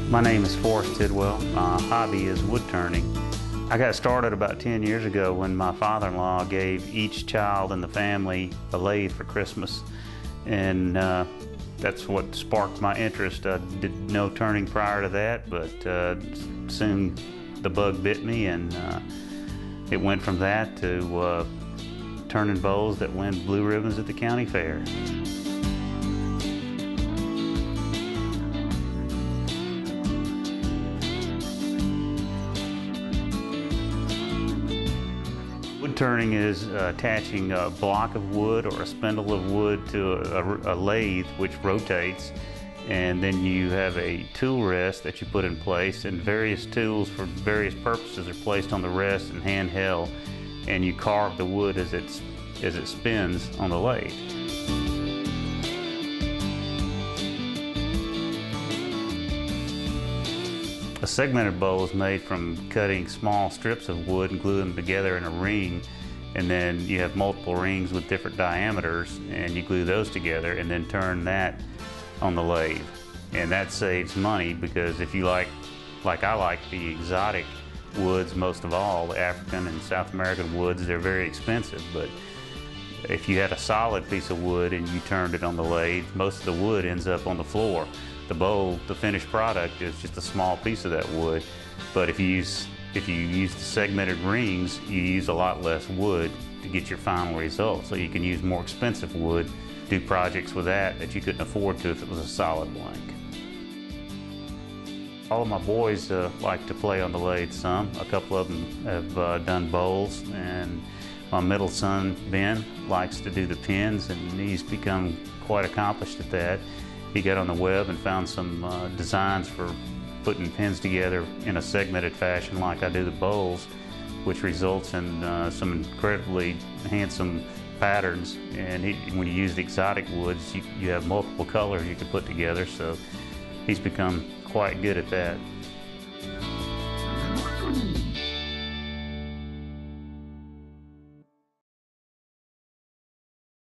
My name is Forrest Tidwell. My hobby is wood turning. I got started about 10 years ago when my father-in-law gave each child in the family a lathe for Christmas, and that's what sparked my interest. I did no turning prior to that, but soon the bug bit me, and it went from that to turning bowls that win blue ribbons at the county fair. Wood turning is attaching a block of wood or a spindle of wood to a lathe which rotates, and then you have a tool rest that you put in place, and various tools for various purposes are placed on the rest and handheld, and you carve the wood as it spins on the lathe. A segmented bowl is made from cutting small strips of wood and gluing them together in a ring, and then you have multiple rings with different diameters, and you glue those together and then turn that on the lathe. And that saves money, because if you like I like the exotic woods most of all, the African and South American woods, they're very expensive, but if you had a solid piece of wood and you turned it on the lathe, most of the wood ends up on the floor. The bowl, the finished product, is just a small piece of that wood. But if you use the segmented rings, you use a lot less wood to get your final result. So you can use more expensive wood, do projects with that you couldn't afford to if it was a solid blank. All of my boys like to play on the lathe some. A couple of them have done bowls, and my middle son, Ben, likes to do the pins, and he's become quite accomplished at that. He got on the web and found some designs for putting pins together in a segmented fashion like I do the bowls, which results in some incredibly handsome patterns. And when you use the exotic woods, you have multiple colors you can put together, so he's become quite good at that.